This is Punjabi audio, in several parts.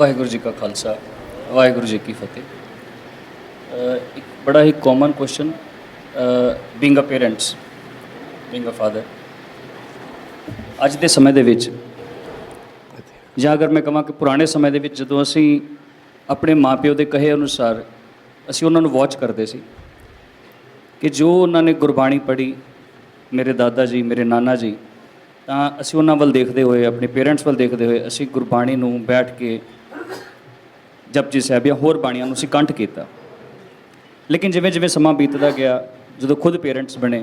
ਵਾਹਿਗੁਰੂ ਜੀ ਕਾ ਖਾਲਸਾ ਵਾਹਿਗੁਰੂ ਜੀ ਕੀ ਫਤਿਹ। ਇੱਕ ਬੜਾ ਹੀ common question, being a parents, being a father, ਅੱਜ ਦੇ ਸਮੇਂ ਦੇ ਵਿੱਚ ਜਾਂ ਅਗਰ ਮੈਂ ਕਹਾਂ ਕਿ ਪੁਰਾਣੇ ਸਮੇਂ ਦੇ ਵਿੱਚ ਜਦੋਂ ਅਸੀਂ ਆਪਣੇ ਮਾਪਿਓ ਦੇ ਕਹੇ ਅਨੁਸਾਰ ਅਸੀਂ ਉਹਨਾਂ ਨੂੰ ਵਾਚ ਕਰਦੇ ਸੀ ਕਿ ਜੋ ਉਹਨਾਂ ਨੇ ਗੁਰਬਾਣੀ ਪੜ੍ਹੀ, ਮੇਰੇ ਦਾਦਾ ਜੀ, ਮੇਰੇ ਨਾਨਾ ਜੀ, ਤਾਂ ਅਸੀਂ ਉਹਨਾਂ ਵੱਲ ਦੇਖਦੇ ਹੋਏ, ਆਪਣੇ ਪੇਰੈਂਟਸ ਵੱਲ ਦੇਖਦੇ ਹੋਏ ਅਸੀਂ ਗੁਰਬਾਣੀ ਨੂੰ ਬੈਠ ਕੇ ਜਪਜੀ ਸਾਹਿਬ ਜਾਂ ਹੋਰ ਬਾਣੀਆਂ ਨੂੰ ਅਸੀਂ ਕੰਠ ਕੀਤਾ। ਲੇਕਿਨ ਜਿਵੇਂ ਜਿਵੇਂ ਸਮਾਂ ਬੀਤਦਾ ਗਿਆ, ਜਦੋਂ ਖੁਦ ਪੇਰੈਂਟਸ ਬਣੇ,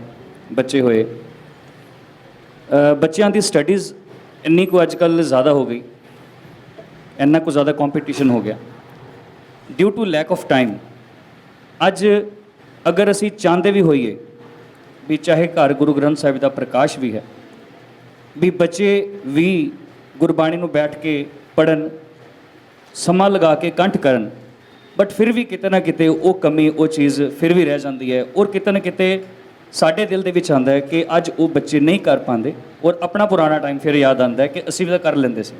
ਬੱਚੇ ਹੋਏ, ਬੱਚਿਆਂ ਦੀ ਸਟੱਡੀਜ਼ ਇੰਨੀ ਕੁ ਅੱਜ ਕੱਲ੍ਹ ਜ਼ਿਆਦਾ ਹੋ ਗਈ, ਇੰਨਾ ਕੁ ਜ਼ਿਆਦਾ ਕੰਪੀਟੀਸ਼ਨ ਹੋ ਗਿਆ due to lack of time. ਅੱਜ ਅਗਰ ਅਸੀਂ ਚਾਹੁੰਦੇ ਵੀ ਹੋਈਏ ਵੀ ਚਾਹੇ ਘਰ ਗੁਰੂ ਗ੍ਰੰਥ ਸਾਹਿਬ ਦਾ ਪ੍ਰਕਾਸ਼ ਵੀ ਹੈ, ਵੀ ਬੱਚੇ ਵੀ ਗੁਰਬਾਣੀ ਨੂੰ ਬੈਠ ਕੇ ਪੜ੍ਹਨ, ਸਮਾਂ ਲਗਾ ਕੇ ਕੰਠ ਕਰਨ, ਬਟ ਫਿਰ ਵੀ ਕਿਤੇ ਨਾ ਕਿਤੇ ਉਹ ਕਮੀ, ਉਹ ਚੀਜ਼ ਫਿਰ ਵੀ ਰਹਿ ਜਾਂਦੀ ਹੈ। ਔਰ ਕਿਤੇ ਨਾ ਕਿਤੇ ਸਾਡੇ ਦਿਲ ਦੇ ਵਿੱਚ ਆਉਂਦਾ ਹੈ ਕਿ ਅੱਜ ਉਹ ਬੱਚੇ ਨਹੀਂ ਕਰ ਪਾਉਂਦੇ, ਔਰ ਆਪਣਾ ਪੁਰਾਣਾ ਟਾਈਮ ਫਿਰ ਯਾਦ ਆਉਂਦਾ ਹੈ ਕਿ ਅਸੀਂ ਵੀ ਤਾਂ ਕਰ ਲੈਂਦੇ ਸੀ।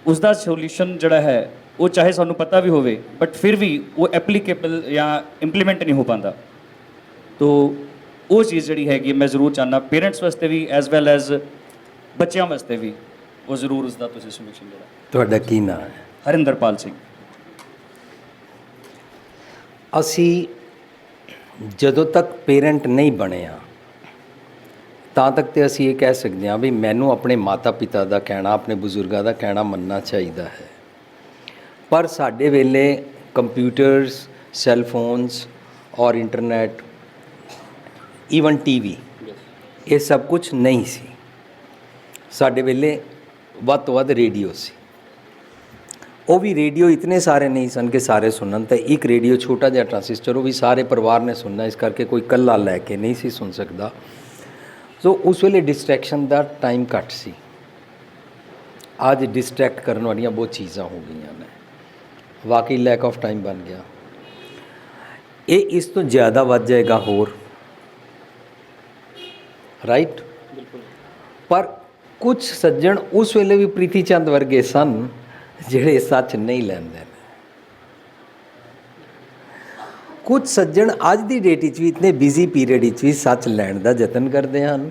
ਉਸ ਦਾ ਸੋਲਿਊਸ਼ਨ ਜਿਹੜਾ ਹੈ ਉਹ ਚਾਹੇ ਸਾਨੂੰ ਪਤਾ ਵੀ ਹੋਵੇ, ਬਟ ਫਿਰ ਵੀ ਉਹ ਐਪਲੀਕੇਬਲ ਜਾਂ ਇੰਪਲੀਮੈਂਟ ਨਹੀਂ ਹੋ ਪਾਉਂਦਾ। ਤੋ ਉਹ ਚੀਜ਼ ਜਿਹੜੀ ਹੈਗੀ ਮੈਂ ਜ਼ਰੂਰ ਚਾਹੁੰਦਾ ਪੇਰੈਂਟਸ ਵਾਸਤੇ ਵੀ ਐਜ਼ ਵੈਲ ਐਜ਼ ਬੱਚਿਆਂ ਵਾਸਤੇ ਵੀ, ਉਹ ਜ਼ਰੂਰ ਉਸ ਦਾ ਤੁਸੀਂ ਸੋਲਿਊਸ਼ਨ ਜਿਹੜਾ। ਤੁਹਾਡਾ ਕੀ ਨਾਮ ਹੈ? ਹਰਿੰਦਰਪਾਲ ਸਿੰਘ। ਅਸੀਂ ਜਦੋਂ ਤੱਕ ਪੇਰੈਂਟ ਨਹੀਂ ਬਣੇ ਹਾਂ ਤਾਂ ਤੱਕ ਤੇ ਅਸੀਂ ਇਹ ਕਹਿ ਸਕਦੇ ਹਾਂ ਵੀ ਮੈਨੂੰ ਆਪਣੇ ਮਾਤਾ ਪਿਤਾ ਦਾ ਕਹਿਣਾ, ਆਪਣੇ ਬਜ਼ੁਰਗਾਂ ਦਾ ਕਹਿਣਾ ਮੰਨਣਾ ਚਾਹੀਦਾ ਹੈ। ਪਰ ਸਾਡੇ ਵੇਲੇ ਕੰਪਿਊਟਰਸ, ਸੈੱਲ ਫੋਨਸ ਔਰ ਇੰਟਰਨੈਟ, ਈਵਨ ਟੀਵੀ, ਇਹ ਸਭ ਕੁਝ ਨਹੀਂ ਸੀ। ਸਾਡੇ ਵੇਲੇ ਵੱਧ ਤੋਂ ਵੱਧ ਰੇਡੀਓ ਸੀ। ਉਹ ਵੀ ਰੇਡੀਓ ਇਤਨੇ ਸਾਰੇ ਨਹੀਂ ਸਨ ਕਿ ਸਾਰੇ ਸੁਣਨ, ਤਾਂ ਇੱਕ ਰੇਡੀਓ ਛੋਟਾ ਜਿਹਾ ਟਰਾਂਸਿਸਟਰ, ਉਹ ਵੀ ਸਾਰੇ ਪਰਿਵਾਰ ਨੇ ਸੁਣਨਾ, ਇਸ ਕਰਕੇ ਕੋਈ ਇਕੱਲਾ ਲੈ ਕੇ ਨਹੀਂ ਸੀ ਸੁਣ ਸਕਦਾ। ਸੋ ਉਸ ਵੇਲੇ ਡਿਸਟਰੈਕਸ਼ਨ ਦਾ ਟਾਈਮ ਘੱਟ ਸੀ। ਅੱਜ ਡਿਸਟਰੈਕਟ ਕਰਨ ਵਾਲੀਆਂ ਬਹੁਤ ਚੀਜ਼ਾਂ ਹੋ ਗਈਆਂ ਨੇ, ਵਾਕਈ ਲੈਕ ਆਫ ਟਾਈਮ ਬਣ ਗਿਆ। ਇਹ ਇਸ ਤੋਂ ਜ਼ਿਆਦਾ ਵੱਧ ਜਾਏਗਾ ਹੋਰ, ਰਾਈਟ? ਪਰ ਕੁਝ ਸੱਜਣ ਉਸ ਵੇਲੇ ਵੀ ਪ੍ਰੀਤੀ ਚੰਦ ਵਰਗੇ ਸਨ ਜਿਹੜੇ ਸੱਚ ਨਹੀਂ ਲੈਂਦੇ ਨੇ। ਕੁਝ ਸੱਜਣ ਅੱਜ ਦੀ ਡੇਟ ਵਿੱਚ ਵੀ, ਇਤਨੇ ਬਿਜ਼ੀ ਪੀਰੀਅਡ ਵਿੱਚ ਵੀ ਸੱਚ ਲੈਣ ਦਾ ਯਤਨ ਕਰਦੇ ਹਨ।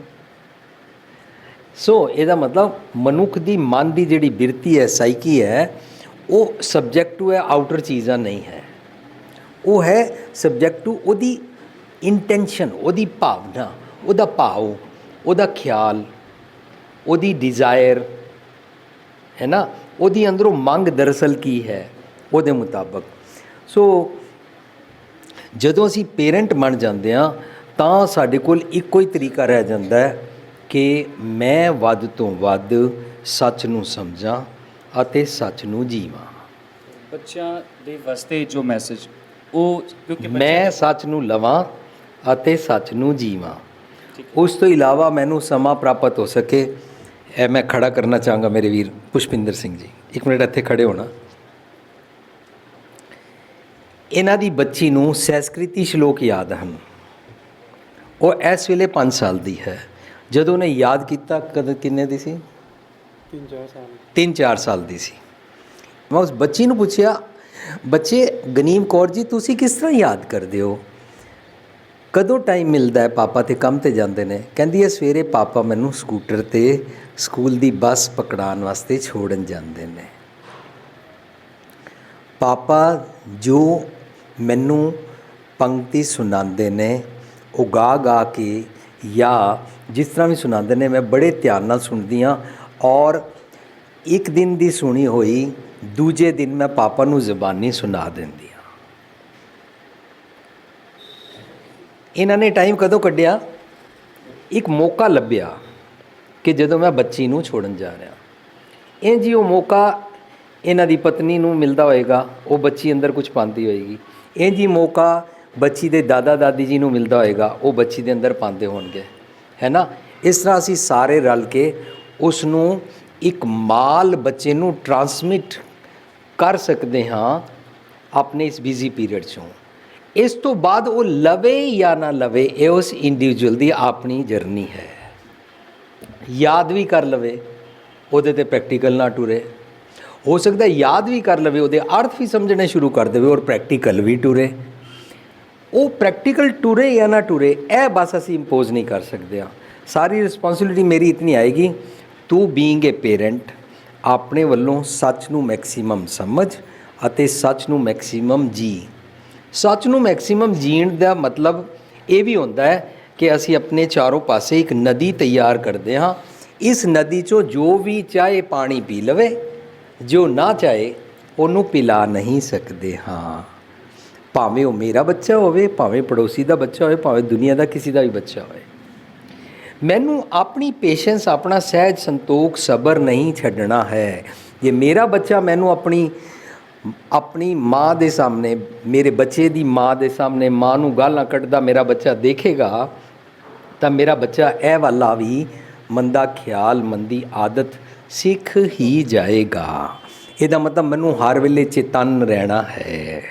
ਸੋ ਇਹਦਾ ਮਤਲਬ ਮਨੁੱਖ ਦੀ ਮਨ ਦੀ ਜਿਹੜੀ ਬਿਰਤੀ ਹੈ, ਸਾਈਕੀ ਹੈ, ਉਹ ਸਬਜੈਕਟ ਟੂ ਹੈ, ਆਊਟਰ ਚੀਜ਼ਾਂ ਨਹੀਂ ਹੈ। ਉਹ ਹੈ ਸਬਜੈਕਟ ਟੂ ਉਹਦੀ ਇੰਟੈਂਸ਼ਨ, ਉਹਦੀ ਭਾਵਨਾ, ਉਹਦਾ ਭਾਵ, ਉਹਦਾ ਖਿਆਲ, ਉਹਦੀ ਡਿਜ਼ਾਇਰ, ਹੈ ਨਾ, ਉਹਦੀ ਅੰਦਰੋਂ ਮੰਗ ਦਰਅਸਲ ਕੀ ਹੈ, ਉਹਦੇ ਮੁਤਾਬਕ। ਸੋ ਜਦੋਂ ਅਸੀਂ ਪੇਰੈਂਟ ਬਣ ਜਾਂਦੇ ਹਾਂ ਤਾਂ ਸਾਡੇ ਕੋਲ ਇੱਕੋ ਹੀ ਤਰੀਕਾ ਰਹਿ ਜਾਂਦਾ ਹੈ ਕਿ ਮੈਂ ਵੱਧ ਤੋਂ ਵੱਧ ਸੱਚ ਨੂੰ ਸਮਝਾਂ ਅਤੇ ਸੱਚ ਨੂੰ ਜੀਵਾਂ। ਬੱਚਿਆਂ ਦੇ ਵਾਸਤੇ ਜੋ ਮੈਸੇਜ, ਉਹ ਕਿਉਂਕਿ ਮੈਂ ਸੱਚ ਨੂੰ ਲਵਾਂ ਅਤੇ ਸੱਚ ਨੂੰ ਜੀਵਾਂ। ਉਸ ਤੋਂ ਇਲਾਵਾ ਮੈਨੂੰ ਸਮਾਂ ਪ੍ਰਾਪਤ ਹੋ ਸਕੇ, ਇਹ ਮੈਂ ਖੜਾ ਕਰਨਾ ਚਾਹਾਂਗਾ ਮੇਰੇ ਵੀਰ ਪੁਸ਼ਪਿੰਦਰ ਸਿੰਘ ਜੀ, ਇੱਕ ਮਿੰਟ ਇੱਥੇ ਖੜੇ ਹੋਣਾ। ਇਹਨਾਂ ਦੀ ਬੱਚੀ ਨੂੰ ਸੰਸਕ੍ਰਿਤੀ ਸ਼ਲੋਕ ਯਾਦ ਹਨ। ਉਹ ਇਸ ਵੇਲੇ 5 ਸਾਲ ਦੀ ਹੈ। ਜਦੋਂ ਉਹਨੇ ਯਾਦ ਕੀਤਾ, ਕਦ ਕਿੰਨੇ ਦੀ ਸੀ? 3-4 ਸਾਲ ਦੀ ਸੀ। ਮੈਂ ਉਸ ਬੱਚੀ ਨੂੰ ਪੁੱਛਿਆ, ਬੱਚੇ ਗਨੀਮ ਕੌਰ ਜੀ ਤੁਸੀਂ ਕਿਸ ਤਰ੍ਹਾਂ ਯਾਦ ਕਰਦੇ ਹੋ? ਕਦੋਂ ਟਾਈਮ ਮਿਲਦਾ ਹੈ? ਪਾਪਾ ਤੇ ਕੰਮ 'ਤੇ ਜਾਂਦੇ ਨੇ। ਕਹਿੰਦੀ ਹੈ ਸਵੇਰੇ ਪਾਪਾ ਮੈਨੂੰ ਸਕੂਟਰ 'ਤੇ ਸਕੂਲ ਦੀ ਬੱਸ ਪਕੜਾਉਣ ਵਾਸਤੇ ਛੋੜਨ ਜਾਂਦੇ ਨੇ। ਪਾਪਾ ਜੋ ਮੈਨੂੰ ਪੰਕਤੀ ਸੁਣਾਉਂਦੇ ਨੇ, ਉਹ ਗਾ ਗਾ ਕੇ ਜਾਂ ਜਿਸ ਤਰ੍ਹਾਂ ਵੀ ਸੁਣਾਉਂਦੇ ਨੇ, ਮੈਂ ਬੜੇ ਧਿਆਨ ਨਾਲ ਸੁਣਦੀ ਹਾਂ। ਔਰ ਇੱਕ ਦਿਨ ਦੀ ਸੁਣੀ ਹੋਈ ਦੂਜੇ ਦਿਨ ਮੈਂ ਪਾਪਾ ਨੂੰ ਜ਼ਬਾਨੀ ਸੁਣਾ ਦਿੰਦੀ ਹਾਂ। ਇਹਨਾਂ ਨੇ ਟਾਈਮ ਕਦੋਂ ਕੱਢਿਆ? ਇੱਕ ਮੌਕਾ ਲੱਭਿਆ ਕਿ ਜਦੋਂ ਮੈਂ ਬੱਚੀ ਨੂੰ ਛੋੜਨ ਜਾ ਰਿਹਾ। ਇਹ ਜੀ ਉਹ ਮੌਕਾ ਇਹਨਾਂ ਦੀ ਪਤਨੀ ਨੂੰ ਮਿਲਦਾ ਹੋਏਗਾ, ਉਹ ਬੱਚੀ ਅੰਦਰ ਕੁਝ ਪਾਉਂਦੀ ਹੋਏਗੀ। ਇਹ ਜੀ ਮੌਕਾ ਬੱਚੀ ਦੇ ਦਾਦਾ ਦਾਦੀ ਜੀ ਨੂੰ ਮਿਲਦਾ ਹੋਏਗਾ, ਉਹ ਬੱਚੀ ਦੇ ਅੰਦਰ ਪਾਉਂਦੇ ਹੋਣਗੇ, ਹੈ ਨਾ। ਇਸ ਤਰ੍ਹਾਂ ਅਸੀਂ ਸਾਰੇ ਰਲ ਕੇ ਉਸ ਨੂੰ ਇੱਕ ਮਾਲ ਬੱਚੇ ਨੂੰ ਟਰਾਂਸਮਿਟ ਕਰ ਸਕਦੇ ਹਾਂ ਆਪਣੇ ਇਸ ਬਿਜ਼ੀ ਪੀਰੀਅਡ 'ਚੋਂ। ਇਸ ਤੋਂ ਬਾਅਦ ਉਹ ਲਵੇ ਜਾਂ ਨਾ ਲਵੇ, ਇਹ ਉਸ ਇੰਡੀਵਿਜੂਅਲ ਦੀ ਆਪਣੀ ਜਰਨੀ ਹੈ। ਯਾਦ ਵੀ ਕਰ ਲਵੇ, ਉਹਦੇ 'ਤੇ ਪ੍ਰੈਕਟੀਕਲ ਨਾ ਟੁਰੇ, ਹੋ ਸਕਦਾ ਯਾਦ ਵੀ ਕਰ ਲਵੇ, ਉਹਦੇ ਅਰਥ ਵੀ ਸਮਝਣੇ ਸ਼ੁਰੂ ਕਰ ਦੇਵੇ ਔਰ ਪ੍ਰੈਕਟੀਕਲ ਵੀ ਟੁਰੇ। ਉਹ ਪ੍ਰੈਕਟੀਕਲ ਟੁਰੇ ਜਾਂ ਨਾ ਟੁਰੇ, ਇਹ ਬਸ ਅਸੀਂ ਇੰਪੋਜ਼ ਨਹੀਂ ਕਰ ਸਕਦੇ ਹਾਂ। ਸਾਰੀ ਰਿਸਪੌਂਸਿਬਿਲਿਟੀ ਮੇਰੀ ਇਤਨੀ ਆਏਗੀ, ਤੂੰ ਬੀਇੰਗ ਏ ਪੇਰੈਂਟ ਆਪਣੇ ਵੱਲੋਂ ਸੱਚ ਨੂੰ ਮੈਕਸੀਮਮ ਸਮਝ ਅਤੇ ਸੱਚ ਨੂੰ ਮੈਕਸੀਮਮ ਜੀ। ਸੱਚ ਨੂੰ ਮੈਕਸੀਮਮ ਜੀਣ ਦਾ ਮਤਲਬ ਇਹ ਵੀ ਹੁੰਦਾ ਹੈ ਕਿ ਅਸੀਂ ਆਪਣੇ ਚਾਰੋਂ ਪਾਸੇ ਇੱਕ ਨਦੀ ਤਿਆਰ ਕਰਦੇ ਹਾਂ। ਇਸ ਨਦੀ 'ਚੋਂ ਜੋ ਵੀ ਚਾਹੇ ਪਾਣੀ ਪੀ ਲਵੇ, ਜੋ ਨਾ ਚਾਹੇ ਉਹਨੂੰ ਪਿਲਾ ਨਹੀਂ ਸਕਦੇ ਹਾਂ। ਭਾਵੇਂ ਉਹ ਮੇਰਾ ਬੱਚਾ ਹੋਵੇ, ਭਾਵੇਂ ਪੜੋਸੀ ਦਾ ਬੱਚਾ ਹੋਵੇ, ਭਾਵੇਂ ਦੁਨੀਆ ਦਾ ਕਿਸੇ ਦਾ ਵੀ ਬੱਚਾ ਹੋਵੇ। ਮੈਨੂੰ ਆਪਣੀ ਪੇਸ਼ੈਂਸ, ਆਪਣਾ ਸਹਿਜ ਸੰਤੋਖ, ਸਬਰ ਨਹੀਂ ਛੱਡਣਾ ਹੈ। ਜੇ ਮੇਰਾ ਬੱਚਾ ਮੈਨੂੰ ਆਪਣੀ ਮਾਂ ਦੇ ਸਾਹਮਣੇ, ਮੇਰੇ ਬੱਚੇ ਦੀ ਮਾਂ ਦੇ ਸਾਹਮਣੇ ਮਾਂ ਨੂੰ ਗਾਲਾਂ ਕੱਢਦਾ ਮੇਰਾ ਬੱਚਾ ਦੇਖੇਗਾ, ਤਾਂ ਮੇਰਾ ਬੱਚਾ ਇਹ ਵਾਲਾ ਵੀ ਮੰਦਾ ਖਿਆਲ, ਮੰਦੀ ਆਦਤ ਸਿੱਖ ਹੀ ਜਾਏਗਾ। ਇਹਦਾ ਮਤਲਬ ਮੈਨੂੰ ਹਰ ਵੇਲੇ ਚੇਤੰਨ ਰਹਿਣਾ ਹੈ।